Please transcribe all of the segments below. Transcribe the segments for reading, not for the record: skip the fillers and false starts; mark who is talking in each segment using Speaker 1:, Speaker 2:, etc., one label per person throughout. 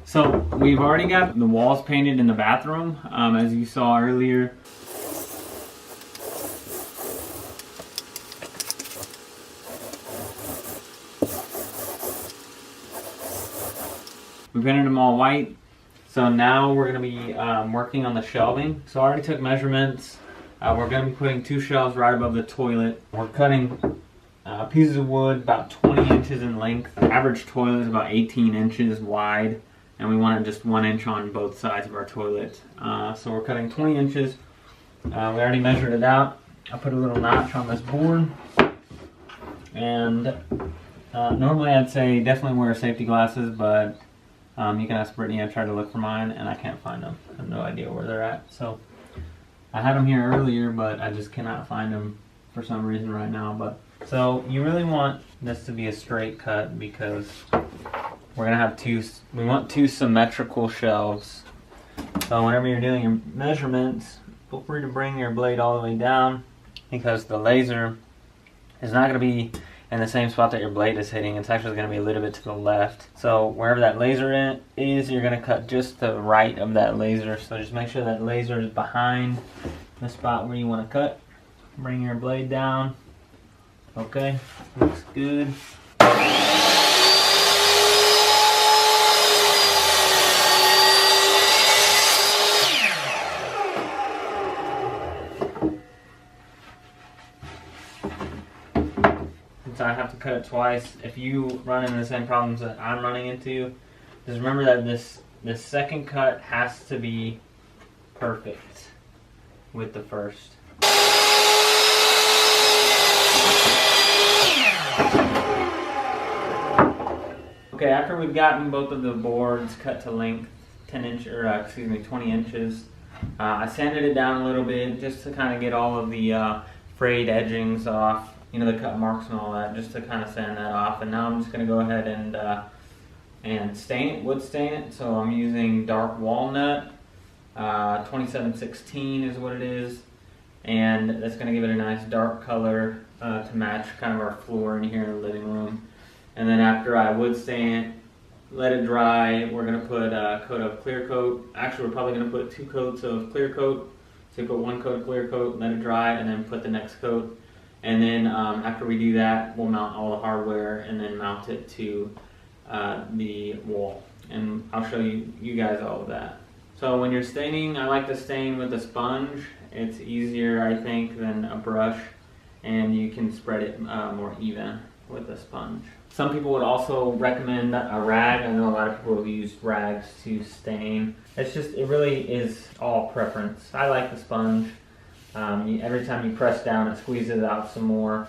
Speaker 1: So we've already got the walls painted in the bathroom, as you saw earlier. We painted them all white. So now we're going to be working on the shelving. So I already took measurements. We're going to be putting 2 shelves right above the toilet. We're cutting pieces of wood about 20 inches in length. The average toilet is about 18 inches wide, and we want it just 1 inch on both sides of our toilet. So we're cutting 20 inches. We already measured it out. I put a little notch on this board. And normally I'd say definitely wear safety glasses, but you can ask Brittany. I tried to look for mine and I can't find them. I have no idea where they're at. So I had them here earlier, but I just cannot find them for some reason right now. But so you really want this to be a straight cut because we're gonna have we want 2 symmetrical shelves. So whenever you're doing your measurements, feel free to bring your blade all the way down because the laser is not gonna be in the same spot that your blade is hitting. It's actually going to be a little bit to the left. So wherever that laser is, you're going to cut just the right of that laser. So just make sure that laser is behind the spot where you want to cut. Bring your blade down. Okay, looks good. I have to cut it twice. If you run into the same problems that I'm running into, just remember that this second cut has to be perfect with the first. Okay, after we've gotten both of the boards cut to length 20 inches, I sanded it down a little bit just to kind of get all of the frayed edgings off. You know, the cut marks and all that, just to kind of sand that off. And now I'm just going to go ahead and stain it, wood stain it. So I'm using dark walnut, 2716 is what it is. And that's going to give it a nice dark color to match kind of our floor in here in the living room. And then after I wood stain it, let it dry, we're going to put a coat of clear coat. Actually, we're probably going to put 2 coats of clear coat. So you put 1 coat of clear coat, let it dry, and then put the next coat. And then after we do that, we'll mount all the hardware and then mount it to the wall. And I'll show you guys all of that. So when you're staining, I like to stain with a sponge. It's easier, I think, than a brush. And you can spread it more even with a sponge. Some people would also recommend a rag. I know a lot of people have used rags to stain. It really is all preference. I like the sponge. Every time you press down, it squeezes out some more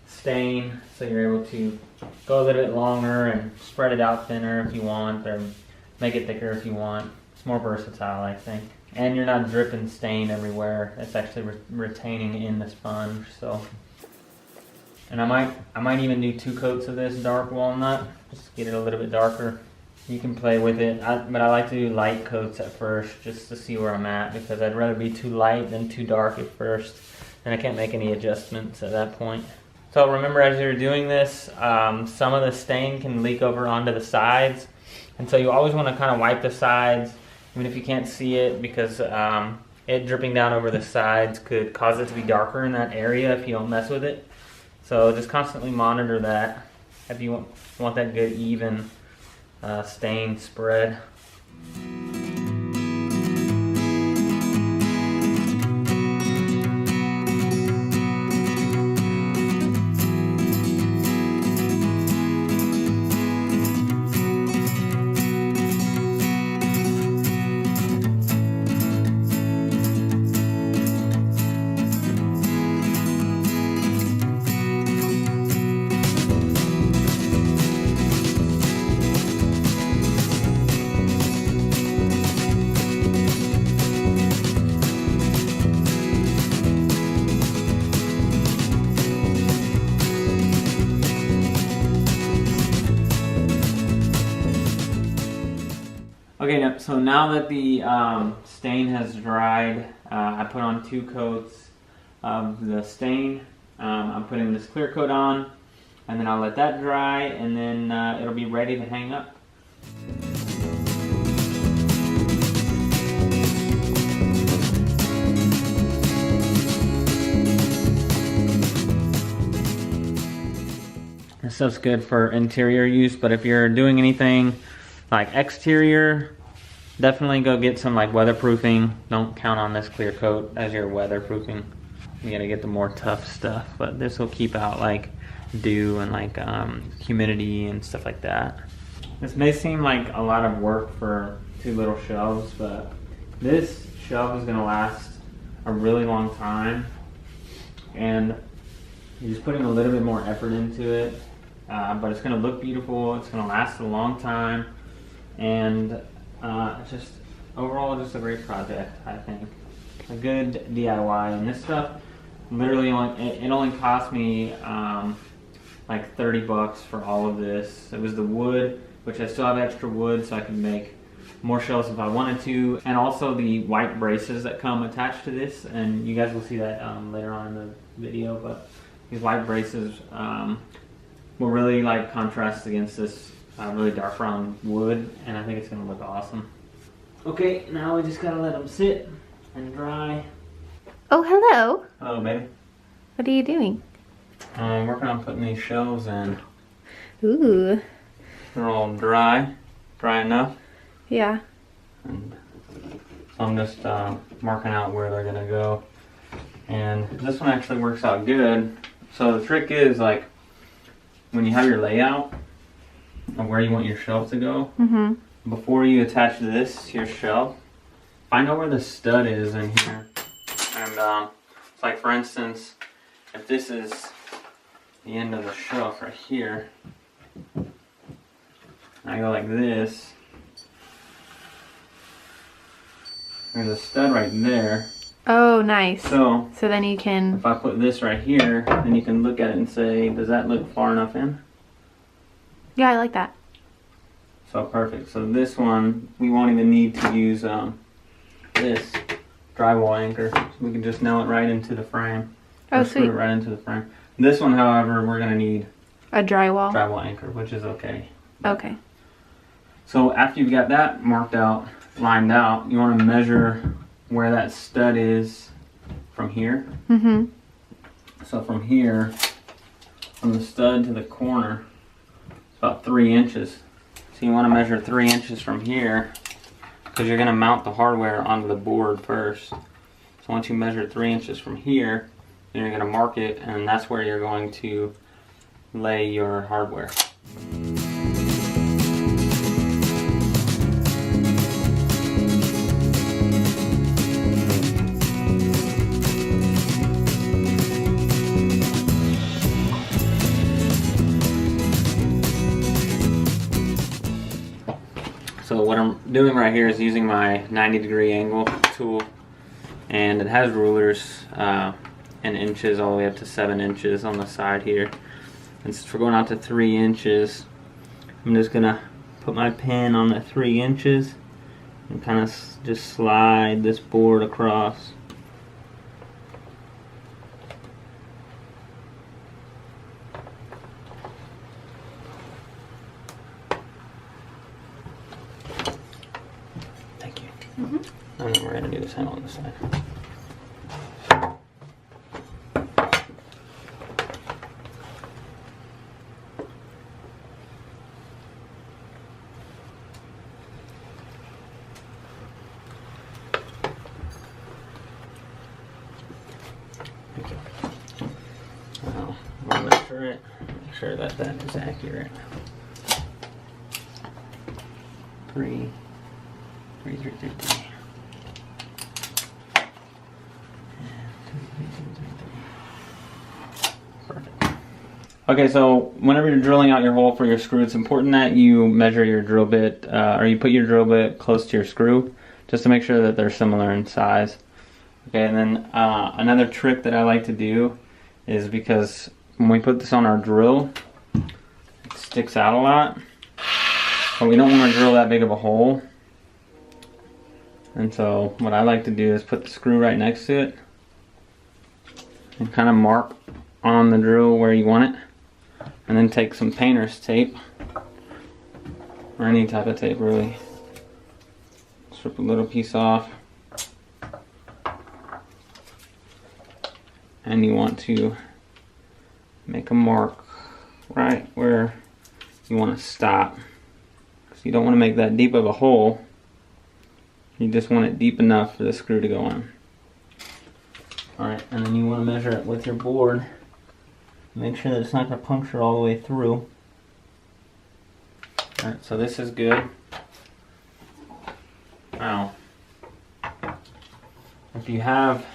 Speaker 1: stain, so you're able to go a little bit longer and spread it out thinner if you want, or make it thicker if you want. It's more versatile, I think. And you're not dripping stain everywhere. It's actually retaining in the sponge. So, and I might even do 2 coats of this dark walnut, just to get it a little bit darker. You can play with it, but I like to do light coats at first just to see where I'm at, because I'd rather be too light than too dark at first, and I can't make any adjustments at that point. So remember, as you're doing this, some of the stain can leak over onto the sides, and so you always want to kind of wipe the sides, even if you can't see it, because it dripping down over the sides could cause it to be darker in that area if you don't mess with it. So just constantly monitor that if you want that good even stain spread. Okay, so now that the stain has dried, I put on 2 coats of the stain. I'm putting this clear coat on, and then I'll let that dry, and then it'll be ready to hang up. This stuff's good for interior use, but if you're doing anything like exterior, definitely go get some like weatherproofing. Don't count on this clear coat as your weatherproofing. You gotta get the more tough stuff, but this will keep out like dew and like humidity and stuff like that. This may seem like a lot of work for 2 little shelves, but this shelf is gonna last a really long time, and you're just putting a little bit more effort into it, but it's gonna look beautiful, it's gonna last a long time, and just overall just a great project, I think. A good DIY, and this stuff literally only cost me like 30 bucks for all of this. It was the wood, which I still have extra wood so I can make more shelves if I wanted to, and also the white braces that come attached to this, and you guys will see that later on in the video, but these white braces will really like contrast against this really dark brown wood, and I think it's gonna look awesome. Okay, now we just gotta let them sit and dry.
Speaker 2: Oh, hello.
Speaker 1: Hello, baby.
Speaker 2: What are you doing?
Speaker 1: I'm working on putting these shelves in.
Speaker 2: Ooh.
Speaker 1: They're all dry enough.
Speaker 2: Yeah.
Speaker 1: And so I'm just marking out where they're gonna go. And this one actually works out good. So the trick is, like, when you have your layout of where you want your shelf to go, before you attach this to your shelf, find out where the stud is in here. And it's like, for instance, if this is the end of the shelf right here, I go like this, there's a stud right there.
Speaker 2: Oh, nice.
Speaker 1: So
Speaker 2: then you can...
Speaker 1: If I put this right here, then you can look at it and say, does that look far enough in?
Speaker 2: Yeah, I like that.
Speaker 1: So perfect. So this one, we won't even need to use this drywall anchor. So we can just nail it right into the frame.
Speaker 2: Oh,
Speaker 1: screw
Speaker 2: sweet.
Speaker 1: it right into the frame. This one, however, we're gonna need
Speaker 2: a
Speaker 1: drywall anchor, which is okay.
Speaker 2: Okay.
Speaker 1: So after you've got that marked out, lined out, you want to measure where that stud is from here. So from here, from the stud to the corner, it's about 3 inches. So you want to measure 3 inches from here, because you're going to mount the hardware onto the board first. So once you measure 3 inches from here, then you're going to mark it, and that's where you're going to lay your hardware. So what I'm doing right here is using my 90-degree angle tool, and it has rulers in inches all the way up to 7 inches on the side here. And since we're going out to 3 inches, I'm just gonna put my pin on the 3 inches and kind of just slide this board across. And then we're going to do the same on this side. Okay. Now, I'll measure it, make sure that that is accurate. 3, 3, 3, 3, 3. Okay, so whenever you're drilling out your hole for your screw, it's important that you measure your drill bit, or you put your drill bit close to your screw, just to make sure that they're similar in size. Okay, and then another trick that I like to do is, because when we put this on our drill, it sticks out a lot, but we don't want to drill that big of a hole. And so what I like to do is put the screw right next to it and kind of mark on the drill where you want it. And then take some painter's tape, or any type of tape really. Strip a little piece off. And you want to make a mark right where you want to stop. You don't want to make that deep of a hole. You just want it deep enough for the screw to go in. Alright, and then you want to measure it with your board. Make sure that it's not going to puncture all the way through. Alright, so this is good. Now, if you have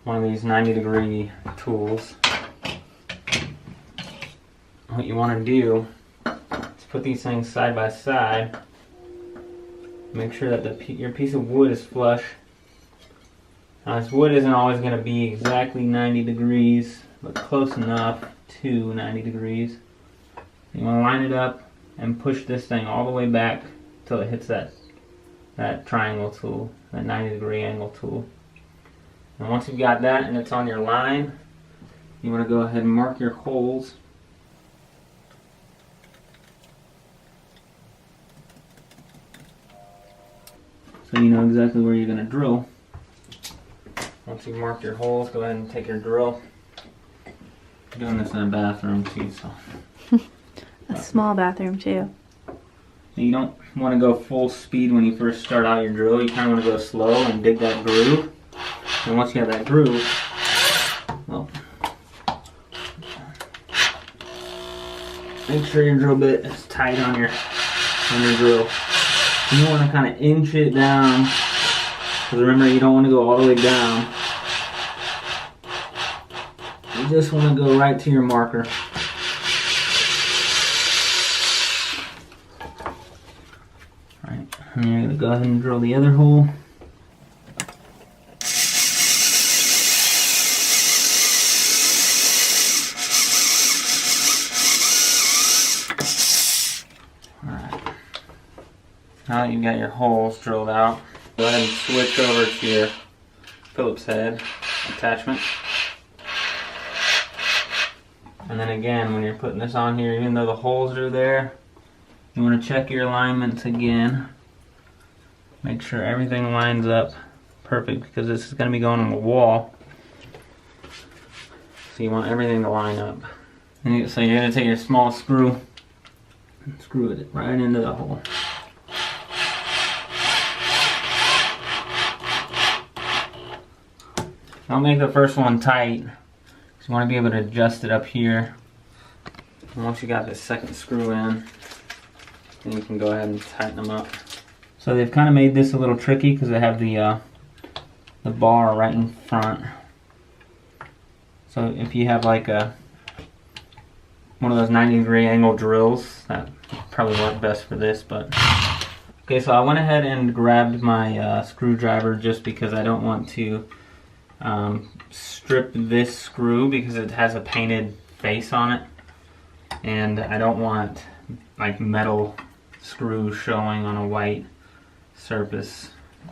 Speaker 1: one of these 90-degree tools, what you want to do is put these things side by side. Make sure that your piece of wood is flush. Now, this wood isn't always going to be exactly 90 degrees, but close enough to 90 degrees. You want to line it up and push this thing all the way back till it hits that triangle tool, that 90-degree angle tool. And once you've got that and it's on your line, you want to go ahead and mark your holes. So you know exactly where you're going to drill. Once you've marked your holes, go ahead and take your drill. I'm doing this in a bathroom too, so.
Speaker 2: A small bathroom too.
Speaker 1: You don't want to go full speed when you first start out your drill. You kind of want to go slow and dig that groove. And once you have that groove, well, make sure your drill bit is tight on your drill. You want to kind of inch it down, because remember, you don't want to go all the way down. You just want to go right to your marker. Alright, and you're going to go ahead and drill the other hole. Now that you've got your holes drilled out, go ahead and switch over to your Phillips head attachment. And then again, when you're putting this on here, even though the holes are there, you want to check your alignments again. Make sure everything lines up perfect, because this is going to be going on the wall. So you want everything to line up. And so you're going to take your small screw and screw it right into the hole. Don't make the first one tight, because you want to be able to adjust it up here. And once you got this second screw in, then you can go ahead and tighten them up. So they've kind of made this a little tricky because they have the bar right in front. So if you have like one of those 90-degree angle drills, that probably work best for this. But okay, so I went ahead and grabbed my screwdriver just because I don't want to strip this screw, because it has a painted face on it, and I don't want like metal screws showing on a white surface,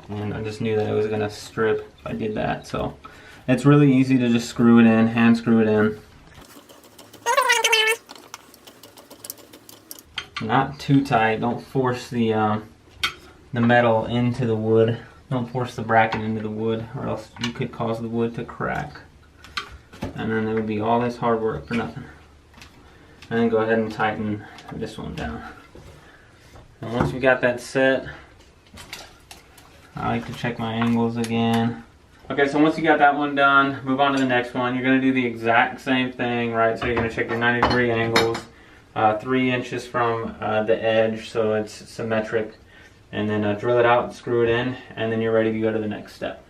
Speaker 1: and I just knew that it was going to strip if I did that. So it's really easy to just screw it in, hand screw it in. Not too tight. Don't force the metal into the wood. Don't force the bracket into the wood, or else you could cause the wood to crack. And then it would be all this hard work for nothing. And then go ahead and tighten this one down. And once you got that set, I like to check my angles again. Okay, so once you got that one done, move on to the next one. You're going to do the exact same thing, right? So you're going to check your 90-degree angles, 3 inches from the edge so it's symmetric. And then drill it out, screw it in, and then you're ready to go to the next step.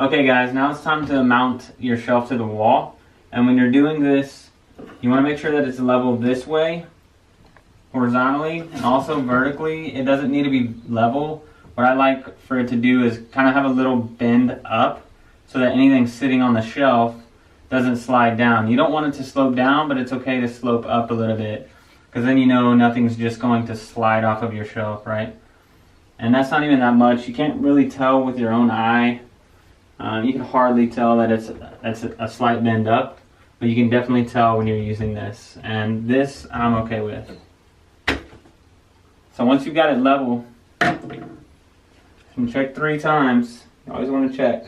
Speaker 1: Okay guys, now it's time to mount your shelf to the wall. And when you're doing this, you want to make sure that it's level this way, horizontally, and also vertically. It doesn't need to be level. What I like for it to do is kind of have a little bend up, so that anything sitting on the shelf doesn't slide down. You don't want it to slope down, but it's okay to slope up a little bit, because then you know nothing's just going to slide off of your shelf, right? And that's not even that much. You can't really tell with your own eye. You can hardly tell that it's a slight bend up, but you can definitely tell when you're using this. And this I'm okay with. So once you've got it level, you can check 3 times. You always want to check.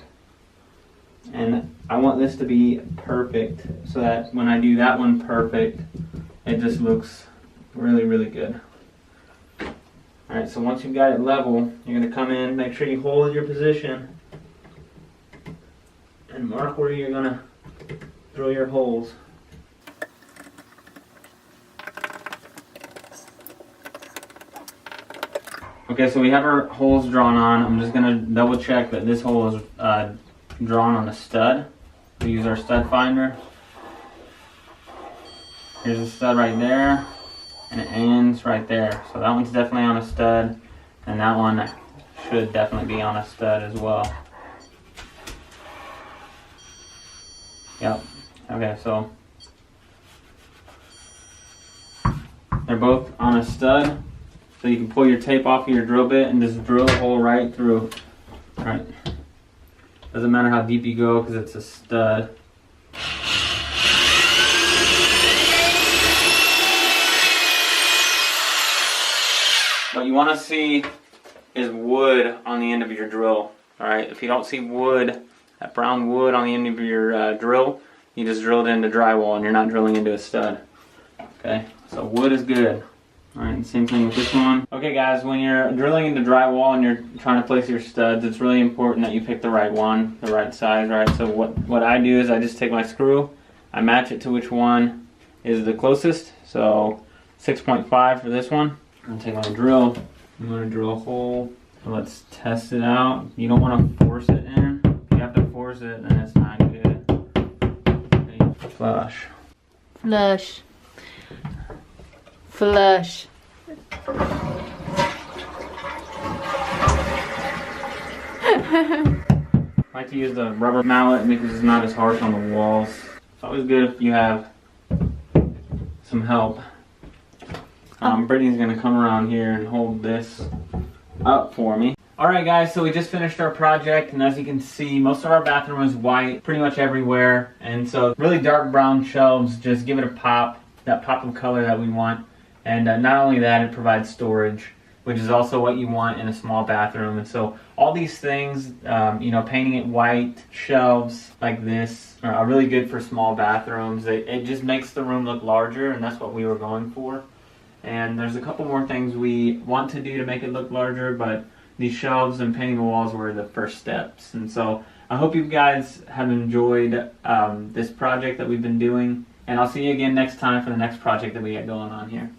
Speaker 1: And I want this to be perfect so that when I do that one perfect, it just looks really, really good. Alright, so once you've got it level, you're going to come in, make sure you hold your position, and mark where you're going to drill your holes. Okay, so we have our holes drawn on. I'm just going to double check that this hole is drawn on a stud. We use our stud finder. Here's a stud right there, and it ends right there. So that one's definitely on a stud, and that one should definitely be on a stud as well. Yep. Okay, so they're both on a stud. So you can pull your tape off of your drill bit and just drill a hole right through. Alright. Doesn't matter how deep you go because it's a stud. What you want to see is wood on the end of your drill. Alright, if you don't see wood, that brown wood on the end of your drill, you just drilled into drywall and you're not drilling into a stud. Okay, so wood is good. Alright, same thing with this one. Okay guys, when you're drilling into drywall and you're trying to place your studs, it's really important that you pick the right one, the right size, right? So what I do is I just take my screw, I match it to which one is the closest. So 6.5 for this one. I'm gonna take my drill. I'm gonna drill a hole. So let's test it out. You don't want to force it in. If you have to force it, then it's not good. Okay. Flush.
Speaker 2: Flush. Flush.
Speaker 1: I like to use the rubber mallet because it's not as harsh on the walls. It's always good if you have some help. Brittany's gonna come around here and hold this up for me. Alright guys, so we just finished our project, and as you can see, most of our bathroom is white pretty much everywhere, and so really dark brown shelves just give it a pop, that pop of color that we want. And not only that, it provides storage, which is also what you want in a small bathroom. And so all these things, painting it white, shelves like this are really good for small bathrooms. It just makes the room look larger, and that's what we were going for. And there's a couple more things we want to do to make it look larger, but these shelves and painting the walls were the first steps. And so I hope you guys have enjoyed this project that we've been doing. And I'll see you again next time for the next project that we got going on here.